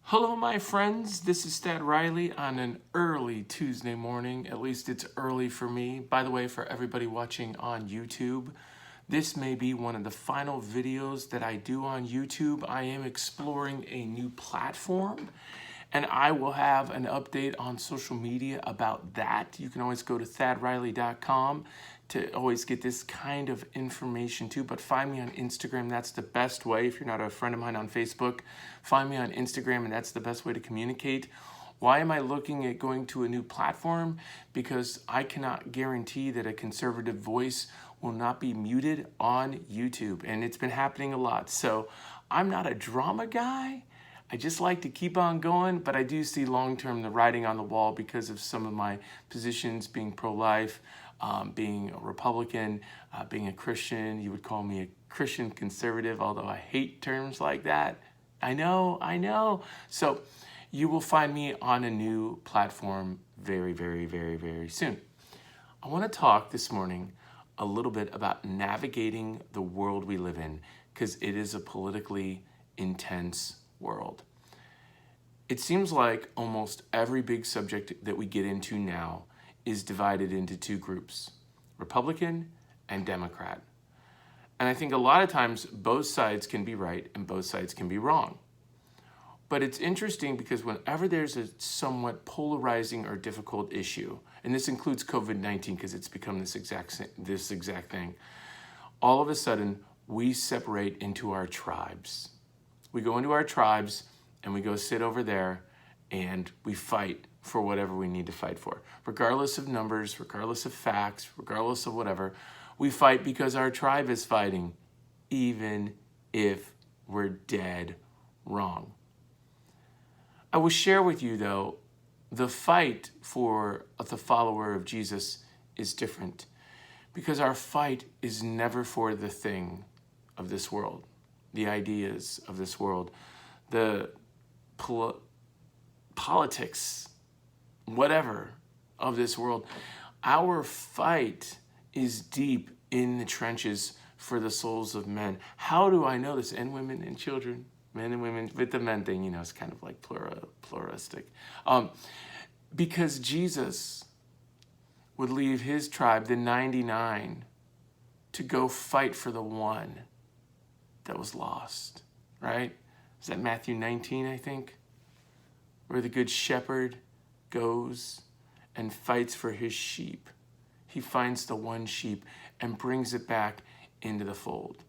Hello, my friends. This is Thad Riley on an early Tuesday morning. At least it's early for me. By the way, for everybody watching on YouTube, this may be one of the final videos that I do on YouTube. I am exploring a new platform, and I will have an update on social media about that. You can always go to thadriley.com to always get this kind of information too, but find me on Instagram. That's the best way. If you're not a friend of mine on Facebook, find me on Instagram, and that's the best way to communicate. Why am I looking at going to a new platform? Because I cannot guarantee that a conservative voice will not be muted on YouTube, and it's been happening a lot. So I'm not a drama guy. I just like to keep on going, but I do see long-term the writing on the wall because of some of my positions, being pro-life, being a Republican, being a Christian. You would call me a Christian conservative, although I hate terms like that. I know. So you will find me on a new platform very, very, very, very soon. I want to talk this morning a little bit about navigating the world we live in, because it is a politically intense world. It seems like almost every big subject that we get into now is divided into two groups, Republican and Democrat. And I think a lot of times both sides can be right and both sides can be wrong. But it's interesting because whenever there's a somewhat polarizing or difficult issue, and this includes COVID-19 because it's become this exact thing, all of a sudden we separate into our tribes. We go into our tribes and we go sit over there and we fight for whatever we need to fight for. Regardless of numbers, regardless of facts, regardless of whatever, we fight because our tribe is fighting, even if we're dead wrong. I will share with you, though, the fight for the follower of Jesus is different, because our fight is never for the thing of this world, the ideas of this world, the politics, whatever of this world. Our fight is deep in the trenches for the souls of men. How do I know this? And women and children, men and women, with the men thing, it's kind of like pluralistic. Because Jesus would leave his tribe, the 99, to go fight for the one that was lost, right? Is that Matthew 19, I think? Where the good shepherd goes and fights for his sheep. He finds the one sheep and brings it back into the fold.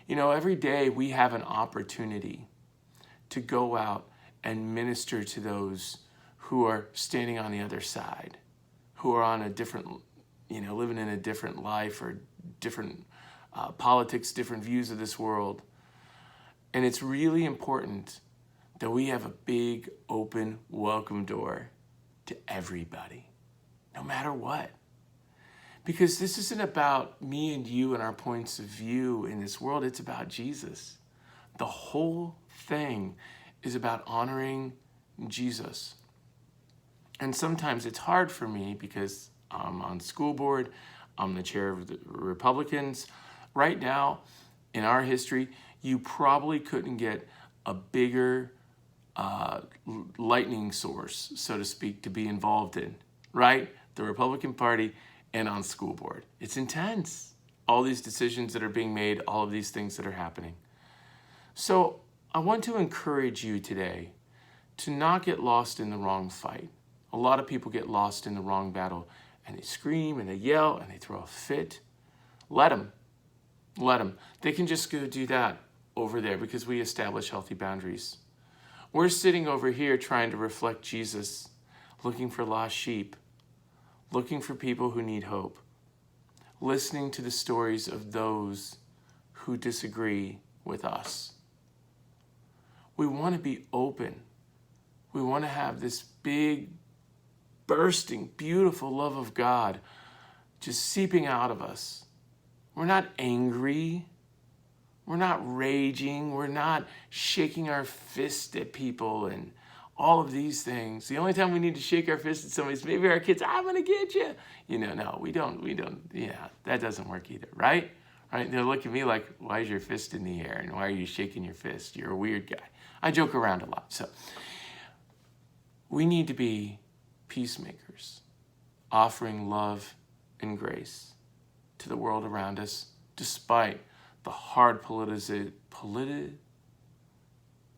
Every day we have an opportunity to go out and minister to those who are standing on the other side, who are on a different, living in a different life or different politics, different views of this world. And it's really important that we have a big, open, welcome door to everybody, no matter what. Because this isn't about me and you and our points of view in this world. It's about Jesus. The whole thing is about honoring Jesus. And sometimes it's hard for me because I'm on school board. I'm the chair of the Republicans. Right now, in our history, you probably couldn't get a bigger lightning source, so to speak, to be involved in, right? The Republican Party and on school board. It's intense. All these decisions that are being made, all of these things that are happening. So I want to encourage you today to not get lost in the wrong fight. A lot of people get lost in the wrong battle, and they scream and they yell and they throw a fit. Let them. They can just go do that over there because we establish healthy boundaries. We're sitting over here trying to reflect Jesus, looking for lost sheep, looking for people who need hope, listening to the stories of those who disagree with us. We want to be open. We want to have this big, bursting, beautiful love of God just seeping out of us. We're not angry. We're not raging. We're not shaking our fist at people and all of these things. The only time we need to shake our fist at somebody is maybe our kids, I'm going to get you. No, we don't. Yeah, that doesn't work either, right? They'll look at me like, why is your fist in the air? And why are you shaking your fist? You're a weird guy. I joke around a lot. So we need to be peacemakers, offering love and grace to the world around us, despite the hard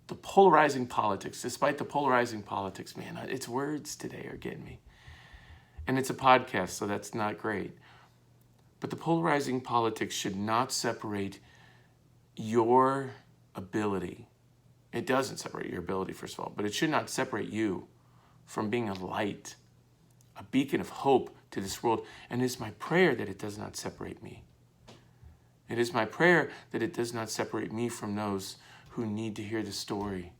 the polarizing politics, despite the polarizing politics. Man, it's words today are getting me. And it's a podcast, so that's not great. But the polarizing politics should not separate your ability. It doesn't separate your ability, first of all, but it should not separate you from being a light, a beacon of hope to this world. And it is my prayer that it does not separate me. It is my prayer that it does not separate me from those who need to hear the story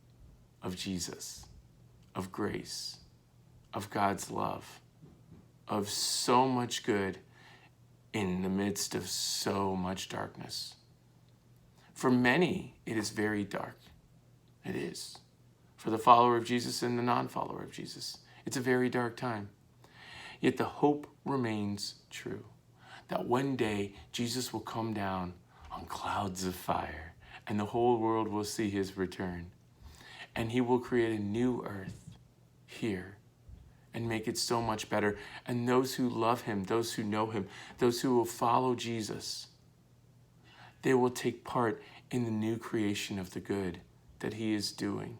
of Jesus, of grace, of God's love, of so much good in the midst of so much darkness. For many, it is very dark. It is. For the follower of Jesus and the non-follower of Jesus, it's a very dark time. Yet the hope remains true, that one day Jesus will come down on clouds of fire and the whole world will see his return. And he will create a new earth here and make it so much better. And those who love him, those who know him, those who will follow Jesus, they will take part in the new creation of the good that he is doing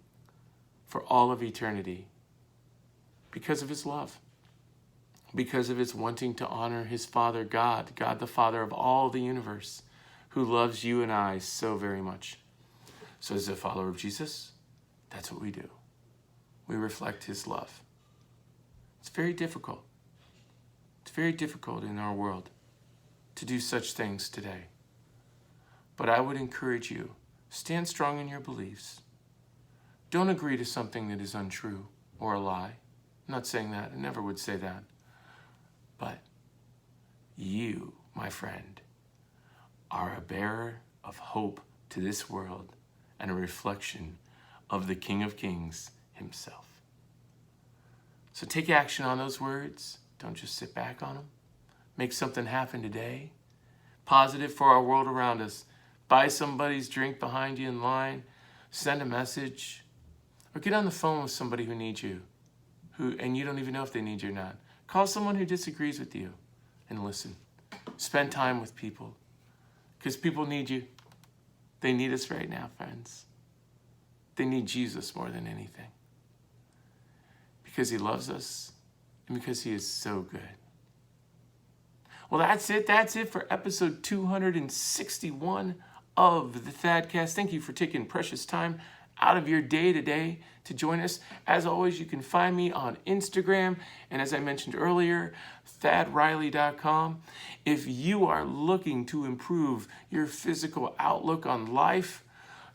for all of eternity because of his love, because of his wanting to honor his Father, God the Father of all the universe, who loves you and I so very much. So as a follower of Jesus, that's what we do. We reflect his love. It's very difficult. It's very difficult in our world to do such things today. But I would encourage you, stand strong in your beliefs. Don't agree to something that is untrue or a lie. I'm not saying that. I never would say that. But you, my friend, are a bearer of hope to this world and a reflection of the King of Kings himself. So take action on those words. Don't just sit back on them. Make something happen today. Positive for our world around us. Buy somebody's drink behind you in line. Send a message. Or get on the phone with somebody who needs you, and you don't even know if they need you or not. Call someone who disagrees with you and listen. Spend time with people. Because people need you. They need us right now, friends. They need Jesus more than anything. Because he loves us and because he is so good. Well, that's it. That's it for episode 261 of the Thadcast. Thank you for taking precious time out of your day today to join us. As always, you can find me on Instagram, and as I mentioned earlier, thadriley.com. If you are looking to improve your physical outlook on life,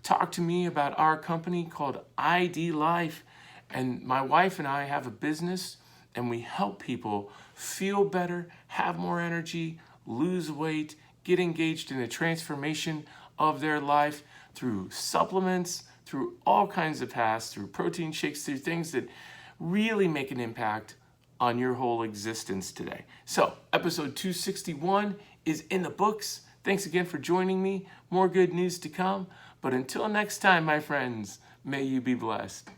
talk to me about our company called ID Life. And my wife and I have a business, and we help people feel better, have more energy, lose weight, get engaged in a transformation of their life through supplements, through all kinds of paths, through protein shakes, through things that really make an impact on your whole existence today. So, episode 261 is in the books. Thanks again for joining me. More good news to come. But until next time, my friends, may you be blessed.